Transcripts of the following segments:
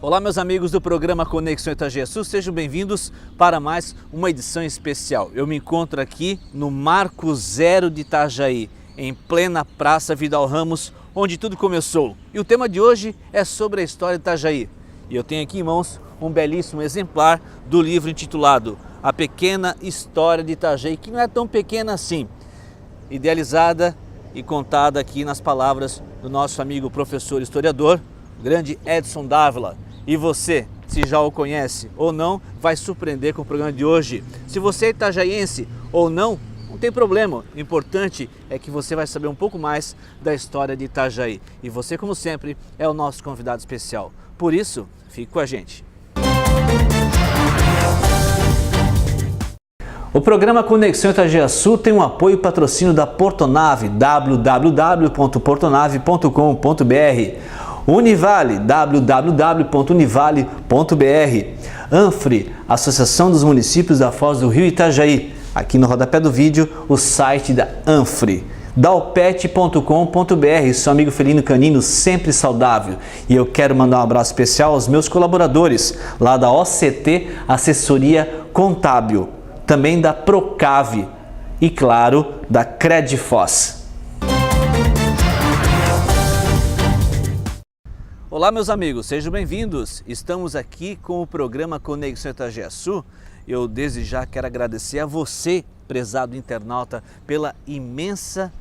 Olá, meus amigos do programa Conexão Itajaí-Açu, sejam bem-vindos para mais uma edição especial. Eu me encontro aqui no Marco Zero de Itajaí, em plena Praça Vidal Ramos, onde tudo começou. E o tema de hoje é sobre a história de Itajaí. E eu tenho aqui em mãos um belíssimo exemplar do livro intitulado A Pequena História de Itajaí, que não é tão pequena assim, idealizada e contada aqui nas palavras do nosso amigo professor historiador, o grande Edson Dávila. E você, se já o conhece ou não, vai surpreender com o programa de hoje. Se você é itajaiense ou não, não tem problema. O importante é que você vai saber um pouco mais da história de Itajaí. E você, como sempre, é o nosso convidado especial. Por isso, fique com a gente. O programa Conexão Itajaí-Açu tem um apoio e patrocínio da Portonave, www.portonave.com.br. Univale, www.univale.br. Anfre, Associação dos Municípios da Foz do Rio Itajaí. Aqui no rodapé do vídeo, o site da Anfre. Dalpet.com.br, seu amigo felino canino sempre saudável. E eu quero mandar um abraço especial aos meus colaboradores, lá da OCT Assessoria Contábil, também da Procave e, claro, da Credfoz. Olá, meus amigos, sejam bem-vindos. Estamos aqui com o programa Conexão Itajaí-Açu. Eu desde já quero agradecer a você, prezado internauta, pela imensa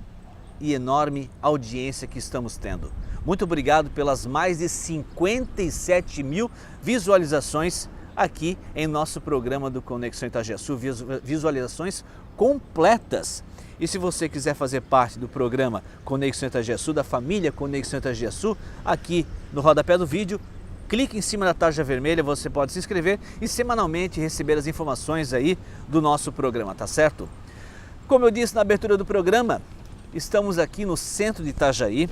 e enorme audiência que estamos tendo. Muito obrigado pelas mais de 57 mil visualizações aqui em nosso programa do Conexão Itajaí-Açu, visualizações completas. E se você quiser fazer parte do programa Conexão Itajaí-Açu, da família Conexão Itajaí-Açu, aqui no rodapé do vídeo, clique em cima da tarja vermelha, você pode se inscrever e semanalmente receber as informações aí do nosso programa, tá certo? Como eu disse na abertura do programa, estamos aqui no centro de Itajaí,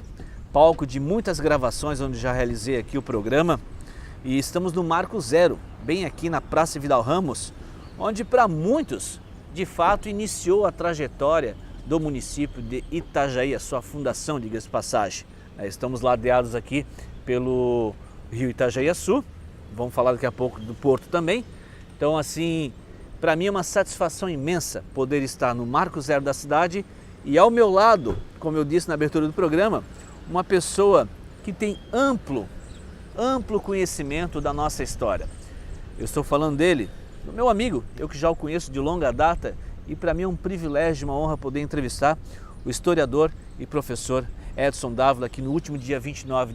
palco de muitas gravações onde já realizei aqui o programa, e estamos no Marco Zero, bem aqui na Praça Vidal Ramos, onde para muitos, de fato, iniciou a trajetória do município de Itajaí, a sua fundação, diga-se de passagem. Estamos ladeados aqui pelo rio Itajaí-Açu, vamos falar daqui a pouco do porto também. Então, assim, para mim é uma satisfação imensa poder estar no Marco Zero da cidade e ao meu lado, como eu disse na abertura do programa, uma pessoa que tem amplo conhecimento da nossa história. Eu estou falando dele, do meu amigo, eu que já o conheço de longa data, e para mim é um privilégio, uma honra poder entrevistar o historiador e professor Edson Dávila, que no último dia 29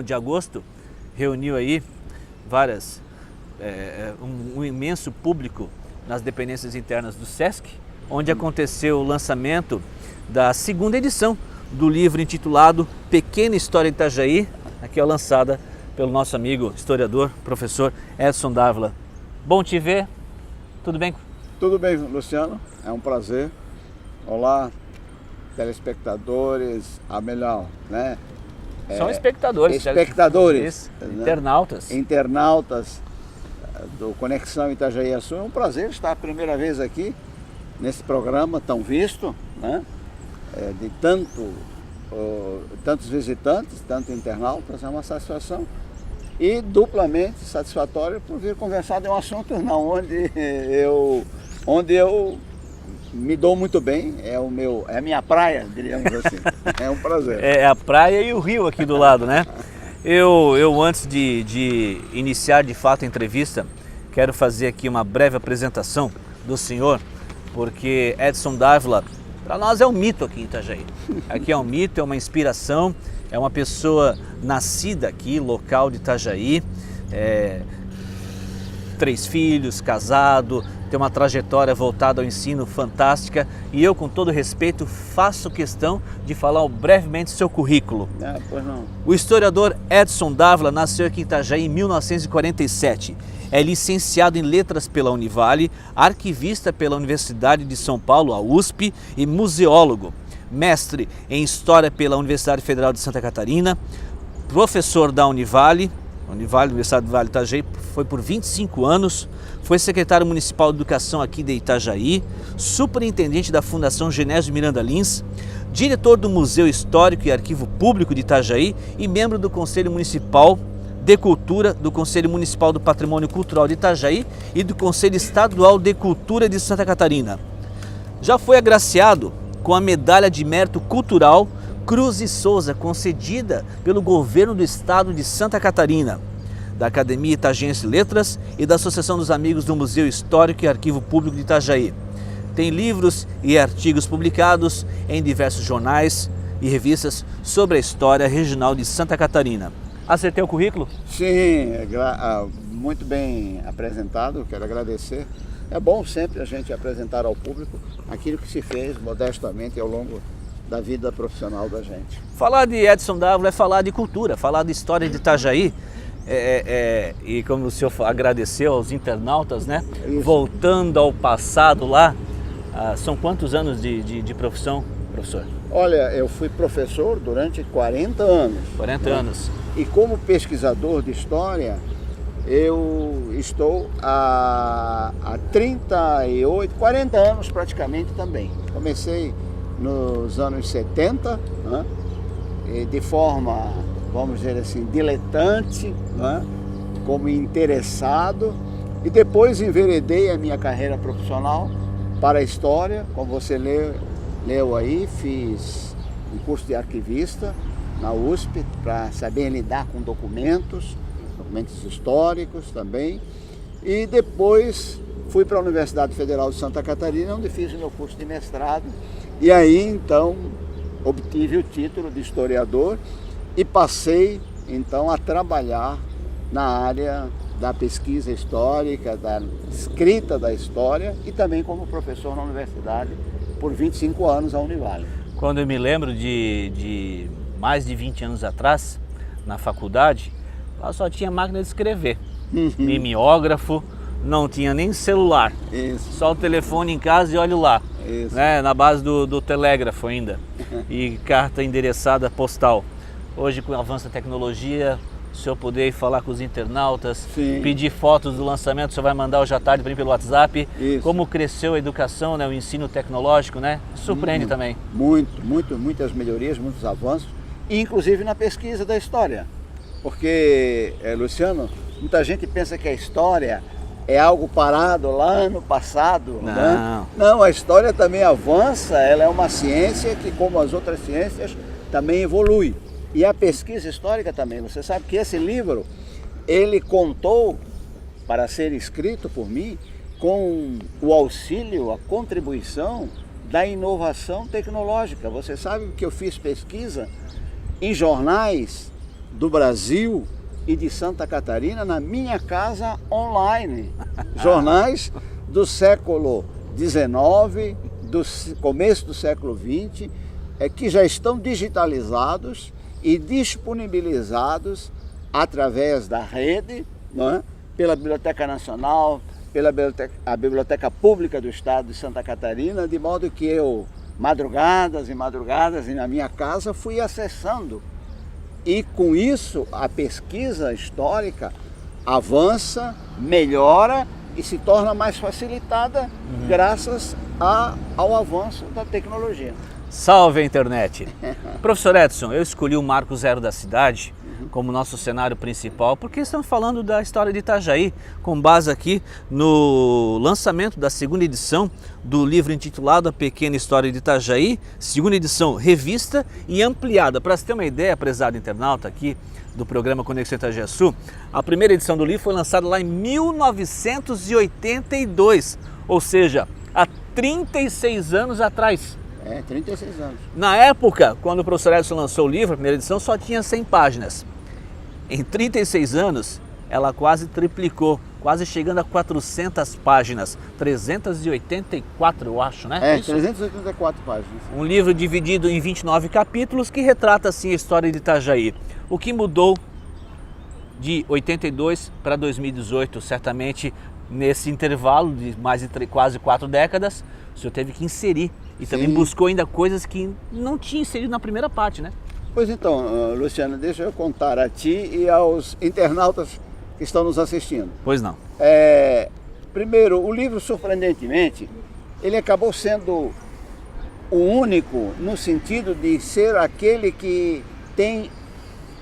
de agosto, reuniu aí um imenso público nas dependências internas do SESC, onde aconteceu o lançamento da segunda edição do livro intitulado Pequena História de Itajaí, aqui lançada pelo nosso amigo historiador, professor Edson Dávila. Bom te ver, tudo bem? Tudo bem, Luciano, é um prazer. Olá, telespectadores, né? São espectadores. Espectadores. Né? Internautas. Internautas do Conexão Itajaí-Açu. É um prazer estar a primeira vez aqui nesse programa tão visto, né? De tantos visitantes, tantos internautas, é uma satisfação. E duplamente satisfatório por vir conversar de um assunto onde eu me dou muito bem, é a minha praia, diríamos assim. É um prazer. É a praia e o rio aqui do lado, né? Eu antes de iniciar de fato a entrevista, quero fazer aqui uma breve apresentação do senhor, porque Edson Dávila, para nós é um mito aqui em Itajaí. Aqui é um mito, é uma inspiração, é uma pessoa nascida aqui, local de Itajaí, 3 filhos, casado, tem uma trajetória voltada ao ensino fantástica, e eu, com todo respeito, faço questão de falar brevemente seu currículo. Pois não. O historiador Edson Dávila nasceu aqui em Itajaí em 1947. É licenciado em Letras pela Univale, arquivista pela Universidade de São Paulo, a USP, e museólogo. Mestre em História pela Universidade Federal de Santa Catarina, professor da Univale, Universidade do Vale do Itajaí, foi por 25 anos, foi secretário municipal de Educação aqui de Itajaí, superintendente da Fundação Genésio Miranda Lins, diretor do Museu Histórico e Arquivo Público de Itajaí e membro do Conselho Municipal de Cultura do Conselho Municipal do Patrimônio Cultural de Itajaí e do Conselho Estadual de Cultura de Santa Catarina. Já foi agraciado com a Medalha de Mérito Cultural Cruz e Souza, concedida pelo Governo do Estado de Santa Catarina, da Academia Itajaense de Letras e da Associação dos Amigos do Museu Histórico e Arquivo Público de Itajaí. Tem livros e artigos publicados em diversos jornais e revistas sobre a história regional de Santa Catarina. Acertei o currículo? Sim, muito bem apresentado, quero agradecer. É bom sempre a gente apresentar ao público aquilo que se fez modestamente ao longo da vida profissional da gente. Falar de Edson Dávila é falar de cultura, falar de história de Itajaí. E como o senhor agradeceu aos internautas, né? Isso. Voltando ao passado lá, são quantos anos de profissão, professor? Olha, eu fui professor durante 40 anos. 40 anos. E como pesquisador de história, eu estou há 38, 40 anos praticamente também. Comecei nos anos 70, né? E de forma, vamos dizer assim, diletante, né? Como interessado, e depois enveredei a minha carreira profissional para a história, como você leu aí, fiz um curso de arquivista na USP para saber lidar com documentos históricos também, e depois fui para a Universidade Federal de Santa Catarina, onde fiz o meu curso de mestrado, e aí então obtive o título de historiador e passei então a trabalhar na área da pesquisa histórica, da escrita da história e também como professor na universidade por 25 anos, a Univale. Quando eu me lembro de mais de 20 anos atrás, na faculdade, lá só tinha máquina de escrever, mimeógrafo, não tinha nem celular, Isso. só o telefone em casa e olha lá, né, na base do telégrafo ainda, e carta endereçada postal. Hoje, com o avanço da tecnologia, o senhor poder falar com os internautas, Sim. pedir fotos do lançamento, o senhor vai mandar hoje à tarde para mim pelo WhatsApp. Isso. Como cresceu a educação, né, o ensino tecnológico, né? Surpreende também. Muitas melhorias, muitos avanços, inclusive na pesquisa da história. Porque, Luciano, muita gente pensa que a história é algo parado lá no passado. Não. Né? Não, a história também avança, ela é uma ciência que, como as outras ciências, também evolui. E a pesquisa histórica também. Você sabe que esse livro, ele contou, para ser escrito por mim, com o auxílio, a contribuição da inovação tecnológica. Você sabe que eu fiz pesquisa em jornais do Brasil e de Santa Catarina na minha casa online. Jornais do século XIX, do começo do século XX, que já estão digitalizados e disponibilizados através da rede, não é? Pela Biblioteca Nacional, pela Biblioteca Pública do Estado de Santa Catarina, de modo que eu, madrugadas e madrugadas, na minha casa, fui acessando. E com isso, a pesquisa histórica avança, melhora e se torna mais facilitada graças ao avanço da tecnologia. Salve a internet! Professor Edson, eu escolhi o Marco Zero da cidade como nosso cenário principal porque estamos falando da história de Itajaí, com base aqui no lançamento da segunda edição do livro intitulado A Pequena História de Itajaí, segunda edição revista e ampliada. Para você ter uma ideia, prezado internauta aqui do programa Conexão Itajaí-Sul, a primeira edição do livro foi lançada lá em 1982, ou seja, há 36 anos atrás. 36 anos. Na época, quando o professor Edson lançou o livro, a primeira edição só tinha 100 páginas. Em 36 anos, ela quase triplicou, quase chegando a 400 páginas. 384, eu acho, né? 384 páginas. Um livro dividido em 29 capítulos que retrata, assim, a história de Itajaí. O que mudou de 82 para 2018, certamente, nesse intervalo de mais de quase 4 décadas, o senhor teve que inserir. E também buscou ainda coisas que não tinha inserido na primeira parte, né? Pois então, Luciano, deixa eu contar a ti e aos internautas que estão nos assistindo. Pois não. Primeiro, o livro, surpreendentemente, ele acabou sendo o único no sentido de ser aquele que tem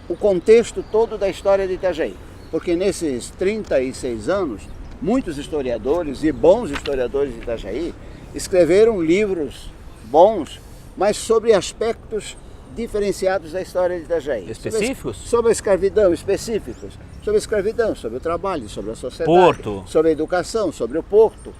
o contexto todo da história de Itajaí. Porque nesses 36 anos, muitos historiadores e bons historiadores de Itajaí escreveram livros bons, mas sobre aspectos diferenciados da história de Itajaí. Específicos? Sobre a escravidão, específicos. Sobre a escravidão, sobre o trabalho, sobre a sociedade, Porto. sobre a educação, sobre o porto.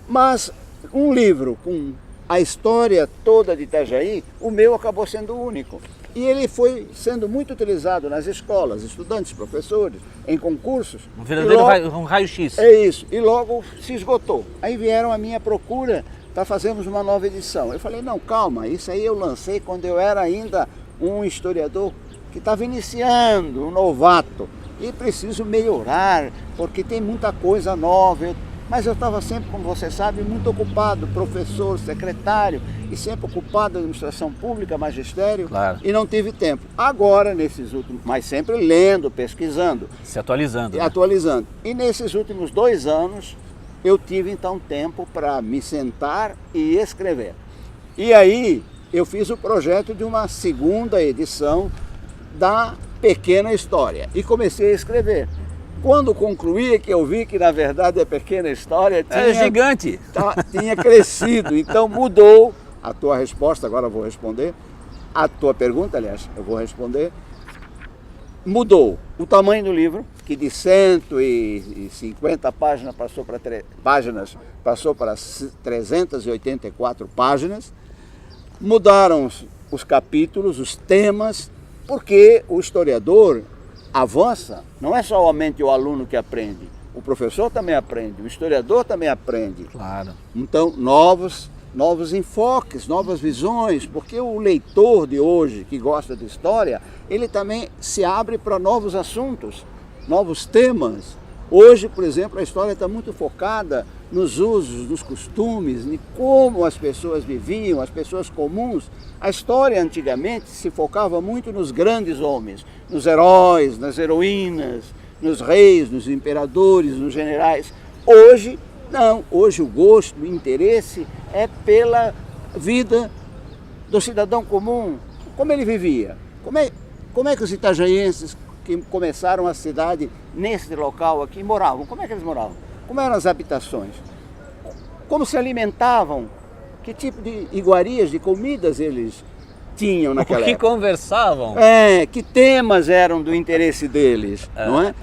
Mas um livro com a história toda de Itajaí, o meu acabou sendo o único. E ele foi sendo muito utilizado nas escolas, estudantes, professores, em concursos. Um verdadeiro um raio-x. É isso. E logo se esgotou. Aí vieram à minha procura para fazermos uma nova edição. Eu falei, não, calma, isso aí eu lancei quando eu era ainda um historiador que estava iniciando, um novato. E preciso melhorar, porque tem muita coisa nova. Mas eu estava sempre, como você sabe, muito ocupado, professor, secretário, e sempre ocupado, administração pública, magistério, claro. E não tive tempo. Agora, nesses últimos, mas sempre lendo, pesquisando. Se atualizando. E né? atualizando. E nesses últimos 2 anos, eu tive então tempo para me sentar e escrever. E aí, eu fiz o projeto de uma segunda edição da Pequena História, e comecei a escrever. Quando concluí, que eu vi que na verdade a Pequena História é gigante. Tinha crescido, então mudou a tua resposta, agora eu vou responder, a tua pergunta, aliás, eu vou responder, mudou o tamanho do livro, que de 150 páginas passou para 384 páginas, mudaram os capítulos, os temas, porque o historiador avança, não é somente o aluno que aprende, o professor também aprende, o historiador também aprende. Claro. Então, novos enfoques, novas visões, porque o leitor de hoje que gosta de história, ele também se abre para novos assuntos, novos temas. Hoje, por exemplo, a história está muito focada nos usos, nos costumes, em como as pessoas viviam, as pessoas comuns. A história antigamente se focava muito nos grandes homens, nos heróis, nas heroínas, nos reis, nos imperadores, nos generais. Hoje, não. Hoje o gosto, o interesse é pela vida do cidadão comum. Como ele vivia? Como é que os itajaienses que começaram a cidade nesse local aqui moravam? Como é que eles moravam? Como eram as habitações? Como se alimentavam? Que tipo de iguarias, de comidas eles tinham naquela época? Que conversavam? Que temas eram do interesse deles, não é?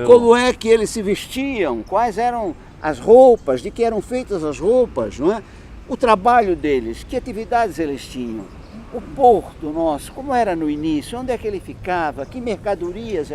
Como é que eles se vestiam? Quais eram as roupas? De que eram feitas as roupas, não é? O trabalho deles, que atividades eles tinham? O porto nosso, como era no início? Onde é que ele ficava? Que mercadorias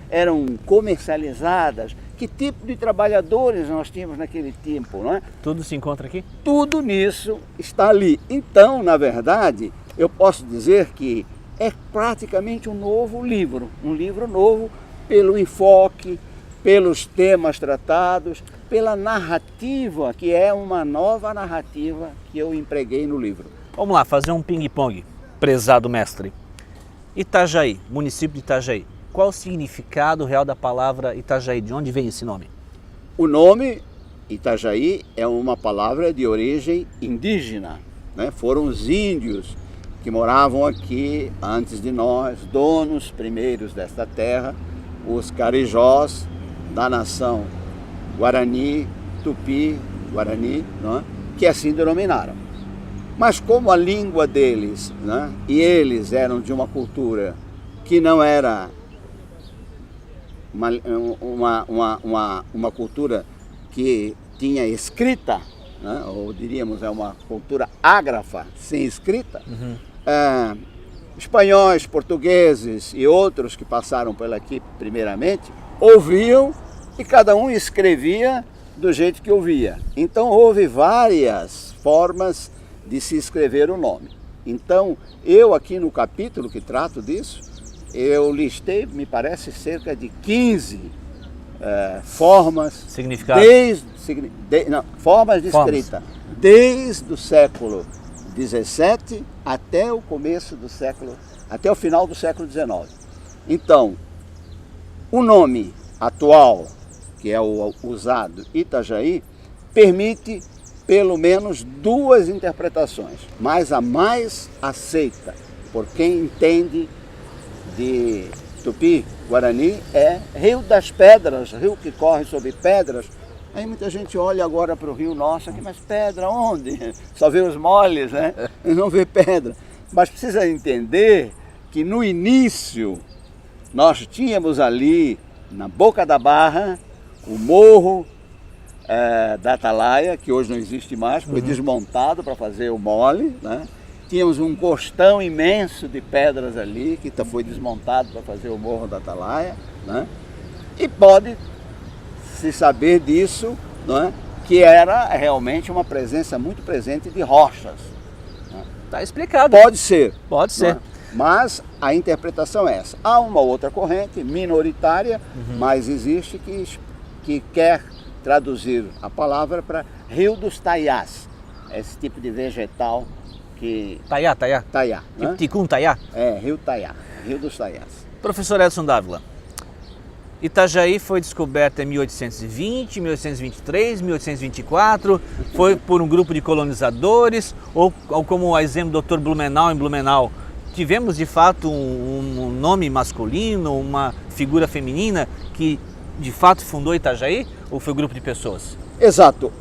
eram comercializadas? Que tipo de trabalhadores nós tínhamos naquele tempo, não é? Tudo se encontra aqui? Tudo nisso está ali. Então, na verdade, eu posso dizer que é praticamente um novo livro. Um livro novo pelo enfoque, pelos temas tratados, pela narrativa, que é uma nova narrativa que eu empreguei no livro. Vamos lá, fazer um ping-pong, prezado mestre. Itajaí, município de Itajaí. Qual o significado real da palavra Itajaí? De onde vem esse nome? O nome Itajaí é uma palavra de origem indígena, né? Foram os índios que moravam aqui antes de nós, donos primeiros desta terra, os carijós da nação Guarani, Tupi, Guarani, não é? Que assim denominaram. Mas como a língua deles, né? E eles eram de uma cultura que não era uma cultura que tinha escrita, né? Ou diríamos é uma cultura ágrafa, sem escrita, espanhóis, portugueses e outros que passaram por aqui primeiramente, ouviam e cada um escrevia do jeito que ouvia. Então houve várias formas de se escrever o nome. Então, eu aqui no capítulo que trato disso, eu listei, me parece, cerca de 15 formas, formas de escrita, desde o século XVII até o começo do século, até o final do século XIX. Então, o nome atual, que é o usado Itajaí, permite pelo menos 2 interpretações, mas a mais aceita por quem entende de Tupi, Guarani, é Rio das Pedras, rio que corre sobre pedras. Aí muita gente olha agora para o rio, nossa, que mais pedra, onde? Só vê os moles, né? Não vê pedra. Mas precisa entender que no início nós tínhamos ali, na boca da barra, o morro da Atalaia, que hoje não existe mais, foi desmontado para fazer o mole, né? Tínhamos um costão imenso de pedras ali, que foi desmontado para fazer o morro da Atalaia, né? E pode-se saber disso, né? Que era realmente uma presença muito presente de rochas. Está explicado. Pode ser. Pode ser. Né? Mas a interpretação é essa. Há uma outra corrente, minoritária, mas existe que quer traduzir a palavra para Rio dos Taiás. Esse tipo de vegetal que... Taiá. Taiá. Tipo ticum Taiá. É, Rio Taiá, Rio dos Taiás. Professor Edson Dávila, Itajaí foi descoberta em 1820, 1823, 1824, foi por um grupo de colonizadores, ou como o exemplo do Dr. Blumenau em Blumenau, tivemos de fato um nome masculino, uma figura feminina que de fato fundou Itajaí, ou foi um grupo de pessoas? Exato.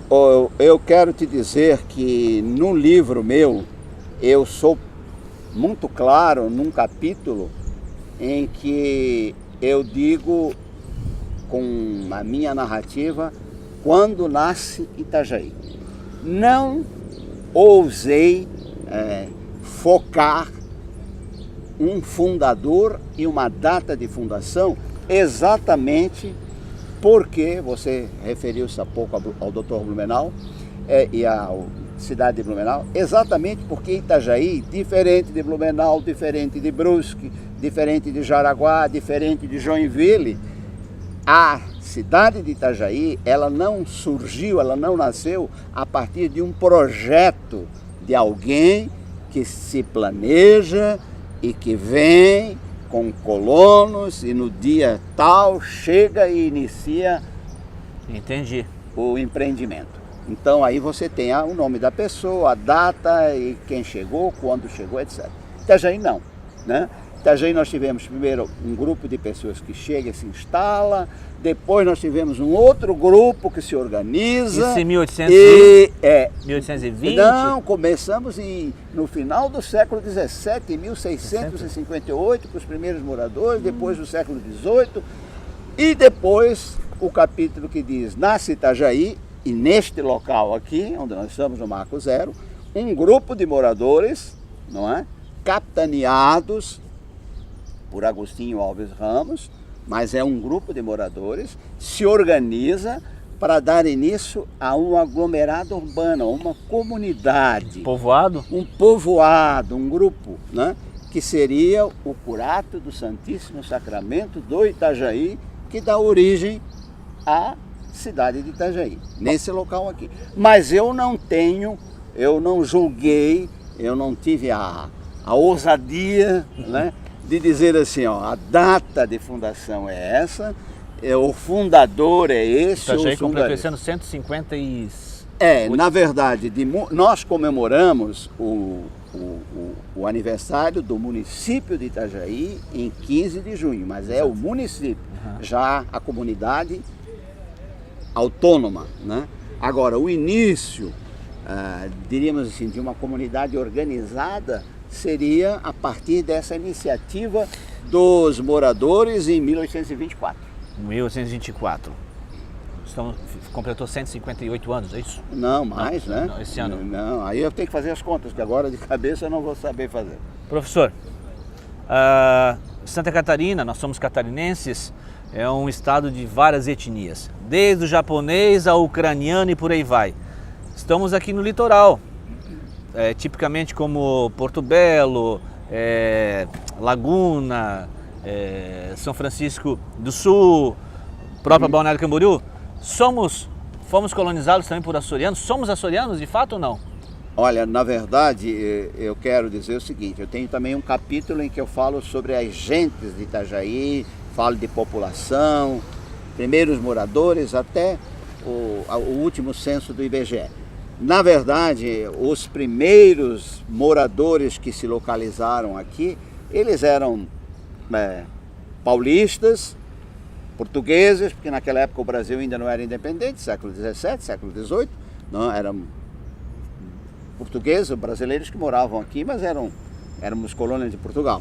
Eu quero te dizer que no livro meu, eu sou muito claro num capítulo em que eu digo com a minha narrativa quando nasce Itajaí. Não ousei focar um fundador e uma data de fundação exatamente porque você referiu-se há pouco ao Dr. Blumenau e à cidade de Blumenau, exatamente porque Itajaí, diferente de Blumenau, diferente de Brusque, diferente de Jaraguá, diferente de Joinville, a cidade de Itajaí, ela não surgiu, ela não nasceu a partir de um projeto de alguém que se planeja e que vem com colonos e no dia tal chega e inicia Entendi. o empreendimento. Então aí você tem o nome da pessoa, a data e quem chegou, quando chegou, etc. Itajaí não, né? Itajaí nós tivemos primeiro um grupo de pessoas que chega e se instala, depois nós tivemos um outro grupo que se organiza. Isso em 1820? Não, começamos no final do século XVII, em 1658, com os primeiros moradores, depois do século XVIII, e depois o capítulo que diz, nasce Itajaí, e neste local aqui, onde nós estamos no Marco Zero, um grupo de moradores, não é? Capitaneados por Agostinho Alves Ramos, mas é um grupo de moradores, se organiza para dar início a um aglomerado urbano, uma comunidade. Povoado? Um povoado, um grupo, né? Que seria o Curato do Santíssimo Sacramento do Itajaí, que dá origem à cidade de Itajaí, nesse local aqui. Mas eu não julguei, eu não tive a ousadia, né? De dizer assim, ó, a data de fundação é essa, o fundador é esse. Itajaí completou esse ano 150 e... na verdade, nós comemoramos o aniversário do município de Itajaí em 15 de junho, mas é o município, já a comunidade autônoma, né? Agora, o início, diríamos assim, de uma comunidade organizada seria a partir dessa iniciativa dos moradores em 1824. 1824. Completou 158 anos, é isso? Não, mais, né? Não, esse ano. Não, aí eu tenho que fazer as contas, que agora de cabeça eu não vou saber fazer. Professor, Santa Catarina, nós somos catarinenses, é um estado de várias etnias, desde o japonês ao ucraniano e por aí vai. Estamos aqui no litoral, tipicamente como Porto Belo, Laguna, São Francisco do Sul, própria Balneário Camboriú. Fomos colonizados também por açorianos? Somos açorianos de fato ou não? Olha, na verdade, eu quero dizer o seguinte, eu tenho também um capítulo em que eu falo sobre as gentes de Itajaí, falo de população, primeiros moradores até o último censo do IBGE. Na verdade, os primeiros moradores que se localizaram aqui, eles eram paulistas, portugueses, porque naquela época o Brasil ainda não era independente, século XVII, século XVIII, não, eram portugueses, brasileiros que moravam aqui, mas éramos colônias de Portugal.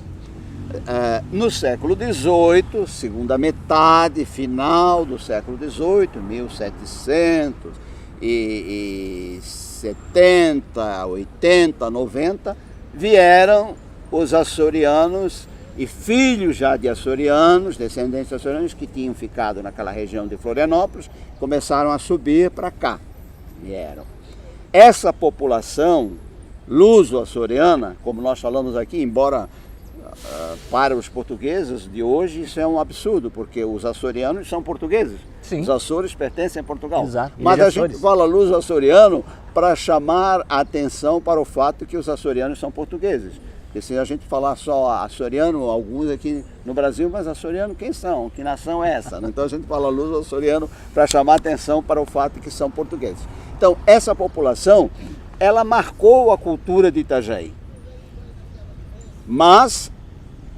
No século XVIII, segunda metade, final do século XVIII, 1770, 80, 90, vieram os açorianos e filhos já de açorianos, descendentes de açorianos que tinham ficado naquela região de Florianópolis, começaram a subir para cá, vieram. Essa população luso-açoriana, como nós falamos aqui, embora para os portugueses de hoje isso é um absurdo, porque os açorianos são portugueses. Sim. Os Açores pertencem a Portugal. Exato. Mas a gente fala luso-açoriano para chamar a atenção para o fato que os açorianos são portugueses. Porque se a gente falar só açoriano, alguns aqui no Brasil, mas açoriano quem são? Que nação é essa? Então a gente fala luso-açoriano para chamar a atenção para o fato que são portugueses. Então essa população, ela marcou a cultura de Itajaí. Mas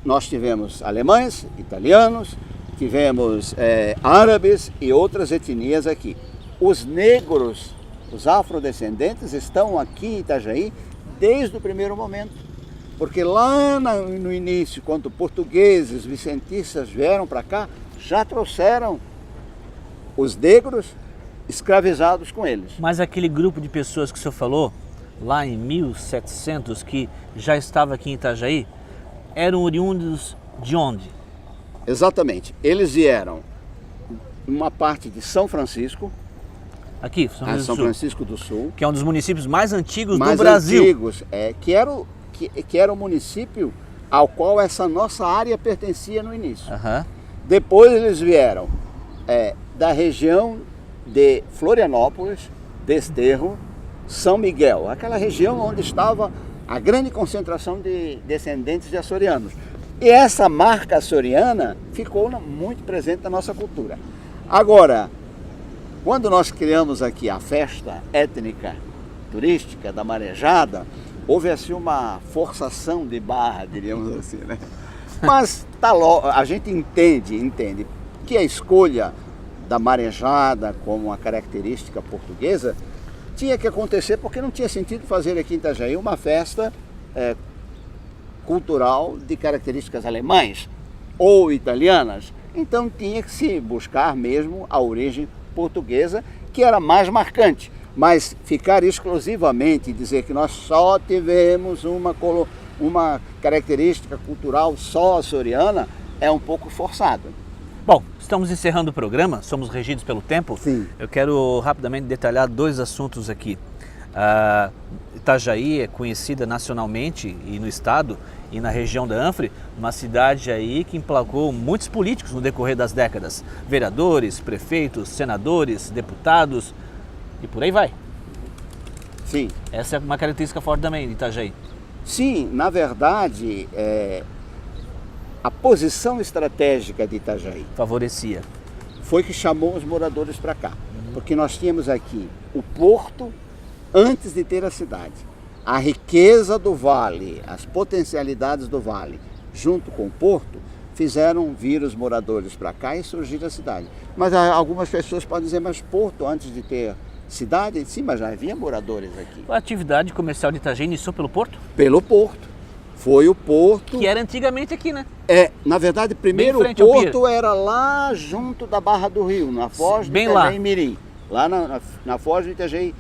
nós tivemos alemães, italianos, tivemos árabes e outras etnias aqui. Os negros, os afrodescendentes estão aqui em Itajaí desde o primeiro momento. Porque lá no início, quando portugueses, vicentistas vieram para cá, já trouxeram os negros escravizados com eles. Mas aquele grupo de pessoas que o senhor falou, lá em 1700, que já estava aqui em Itajaí, eram oriundos de onde? Exatamente. Eles vieram uma parte de São Francisco. Aqui, São Francisco do Sul. Que é um dos municípios mais antigos do Brasil. Antigos, que era o município ao qual essa nossa área pertencia no início. Uhum. Depois eles vieram da região de Florianópolis, Desterro, São Miguel, aquela região onde estava a grande concentração de descendentes de açorianos. E essa marca açoriana ficou muito presente na nossa cultura. Agora, quando nós criamos aqui a festa étnica turística da Marejada, houve assim uma forçação de barra, diríamos assim, né? Mas a gente entende que a escolha da Marejada como uma característica portuguesa tinha que acontecer porque não tinha sentido fazer aqui em Itajaí uma festa cultural de características alemãs ou italianas. Então tinha que se buscar mesmo a origem portuguesa, que era mais marcante. Mas ficar exclusivamente e dizer que nós só tivemos uma característica cultural só açoriana é um pouco forçado. Bom, estamos encerrando o programa, somos regidos pelo tempo. Sim. Eu quero rapidamente detalhar dois assuntos aqui. Itajaí é conhecida nacionalmente e no estado e na região da Anfre, uma cidade aí que emplacou muitos políticos no decorrer das décadas. Vereadores, prefeitos, senadores, deputados e por aí vai. Sim. Essa é uma característica forte também de Itajaí. Sim, na verdade, a posição estratégica de Itajaí favorecia. Foi que chamou os moradores para cá. Porque nós tínhamos aqui o porto antes de ter a cidade. A riqueza do vale, as potencialidades do vale, junto com o porto, fizeram vir os moradores para cá e surgir a cidade. Mas algumas pessoas podem dizer, mas porto antes de ter cidade? Sim, mas já havia moradores aqui. A atividade comercial de Itajaí iniciou pelo porto? Pelo porto. Foi o porto... Que era antigamente aqui, né? Na verdade, primeiro o porto era lá junto da Barra do Rio, na Foz do Itajaí Mirim. Lá na Foz do Itajaí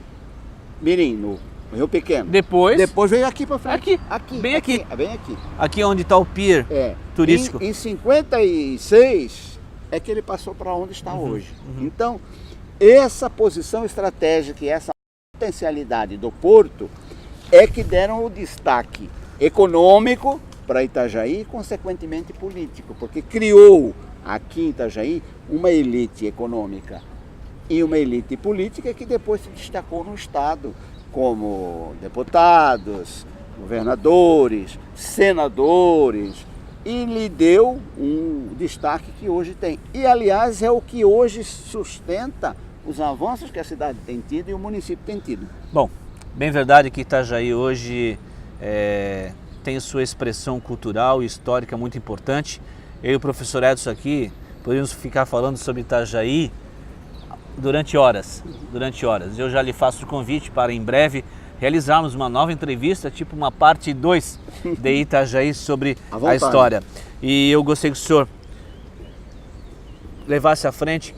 Mirim, no Rio Pequeno. Depois veio aqui para frente. Bem aqui. Bem aqui. Aqui onde está o pier turístico. Em 56 é que ele passou para onde está hoje. Então, essa posição estratégica e essa potencialidade do porto é que deram o destaque econômico para Itajaí e, consequentemente, político, porque criou aqui em Itajaí uma elite econômica e uma elite política que depois se destacou no Estado, como deputados, governadores, senadores, e lhe deu um destaque que hoje tem. E, aliás, é o que hoje sustenta os avanços que a cidade tem tido e o município tem tido. Bom, bem verdade que Itajaí hoje tem sua expressão cultural e histórica muito importante. eu e o professor Edson aqui poderíamos ficar falando sobre Itajaí durante horas. Eu já lhe faço o convite para em breve realizarmos uma nova entrevista, tipo uma parte 2 de Itajaí sobre a história. E eu gostaria que o senhor levasse à frente,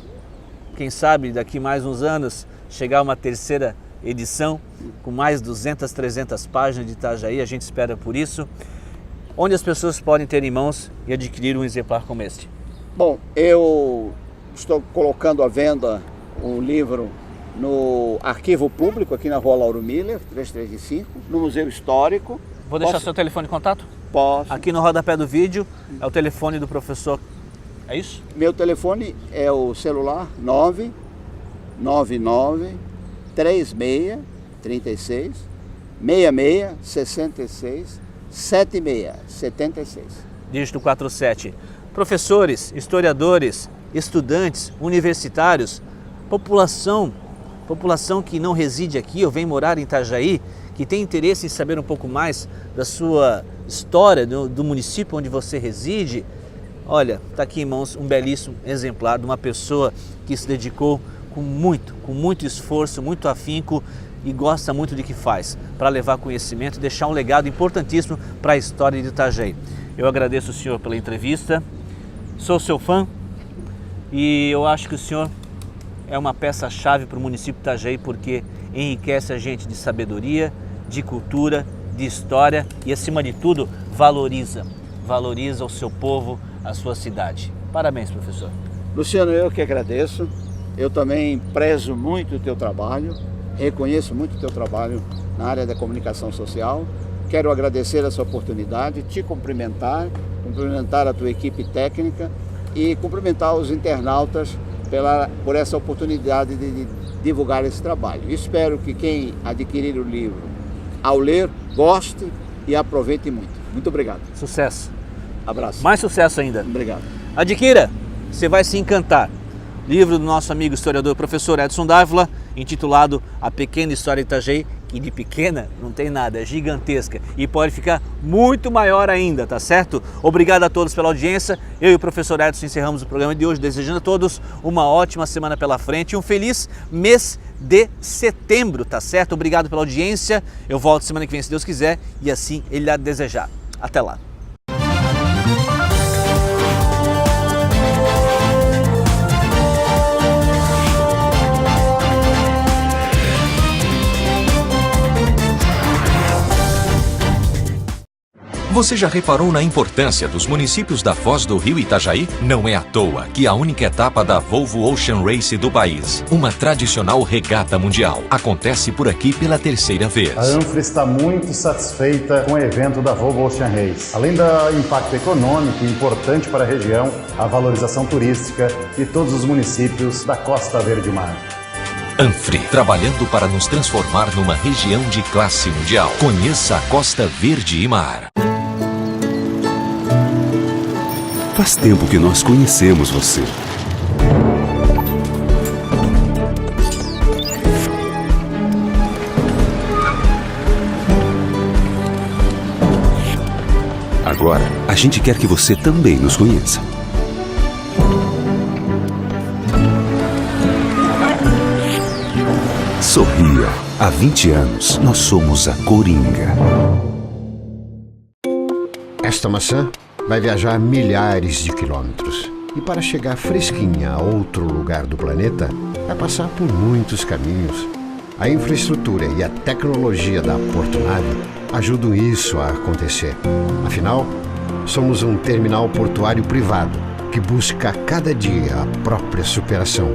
quem sabe daqui mais uns anos, chegar a uma terceira edição com mais 200, 300 páginas de Itajaí, a gente espera por isso, onde as pessoas podem ter em mãos e adquirir um exemplar como este. Bom, eu estou colocando à venda um livro no Arquivo Público, aqui na Rua Lauro Miller, 335, no Museu Histórico. Vou deixar seu telefone de contato? Posso. Aqui no rodapé do vídeo é o telefone do professor. É isso? Meu telefone é o celular 999 36 36 66 66 76 76. Dígito 47. Professores, historiadores, estudantes, universitários, população que não reside aqui ou vem morar em Itajaí, que tem interesse em saber um pouco mais da sua história, do município onde você reside, olha, está aqui em mãos um belíssimo exemplar de uma pessoa que se dedicou com muito esforço, muito afinco e gosta muito de que faz, para levar conhecimento e deixar um legado importantíssimo para a história de Itajaí. Eu agradeço o senhor pela entrevista, sou seu fã e eu acho que o senhor é uma peça-chave para o município de Itajaí porque enriquece a gente de sabedoria, de cultura, de história e, acima de tudo, valoriza o seu povo, a sua cidade. Parabéns, professor. Luciano, eu que agradeço. Eu também prezo muito o teu trabalho, reconheço muito o teu trabalho na área da comunicação social. Quero agradecer essa oportunidade, te cumprimentar a tua equipe técnica e cumprimentar os internautas por essa oportunidade de divulgar esse trabalho. Espero que quem adquirir o livro, ao ler, goste e aproveite muito. Muito obrigado. Sucesso. Abraço. Mais sucesso ainda. Obrigado. Adquira, você vai se encantar. Livro do nosso amigo historiador professor Edson Dávila, intitulado A Pequena História de Itajaí, que de pequena não tem nada, é gigantesca e pode ficar muito maior ainda, tá certo? Obrigado a todos pela audiência. Eu e o professor Edson encerramos o programa de hoje, desejando a todos uma ótima semana pela frente e um feliz mês de setembro, tá certo? Obrigado pela audiência. Eu volto semana que vem, se Deus quiser, e assim Ele há de desejar. Até lá. Você já reparou na importância dos municípios da Foz do Rio Itajaí? Não é à toa que a única etapa da Volvo Ocean Race do país, uma tradicional regata mundial, acontece por aqui pela terceira vez. A Anfra está muito satisfeita com o evento da Volvo Ocean Race. Além do impacto econômico importante para a região, a valorização turística e todos os municípios da Costa Verde Mar. Anfre, trabalhando para nos transformar numa região de classe mundial. Conheça a Costa Verde e Mar. Faz tempo que nós conhecemos você. Agora, a gente quer que você também nos conheça. Sorria. Há 20 anos, nós somos a Coringa. Esta maçã vai viajar milhares de quilômetros. E para chegar fresquinha a outro lugar do planeta, vai passar por muitos caminhos. A infraestrutura e a tecnologia da Portonave ajudam isso a acontecer. Afinal, somos um terminal portuário privado que busca a cada dia a própria superação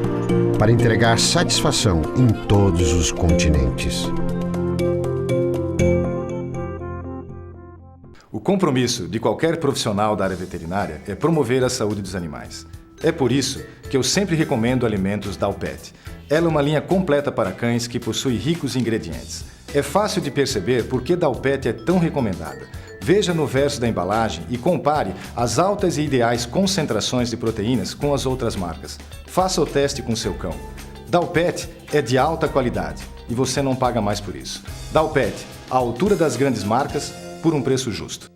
para entregar satisfação em todos os continentes. O compromisso de qualquer profissional da área veterinária é promover a saúde dos animais. É por isso que eu sempre recomendo alimentos Dalpet. Ela é uma linha completa para cães que possui ricos ingredientes. É fácil de perceber por que Dalpet é tão recomendada. Veja no verso da embalagem e compare as altas e ideais concentrações de proteínas com as outras marcas. Faça o teste com seu cão. Dalpet é de alta qualidade e você não paga mais por isso. Dalpet, à altura das grandes marcas, por um preço justo.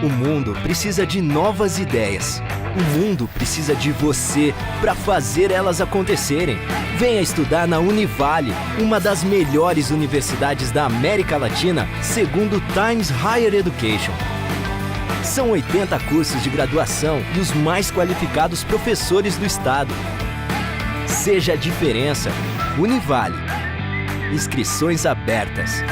O mundo precisa de novas ideias. O mundo precisa de você para fazer elas acontecerem. Venha estudar na Univale, uma das melhores universidades da América Latina, segundo Times Higher Education. São 80 cursos de graduação e os mais qualificados professores do estado. Seja a diferença. Univale. Inscrições abertas.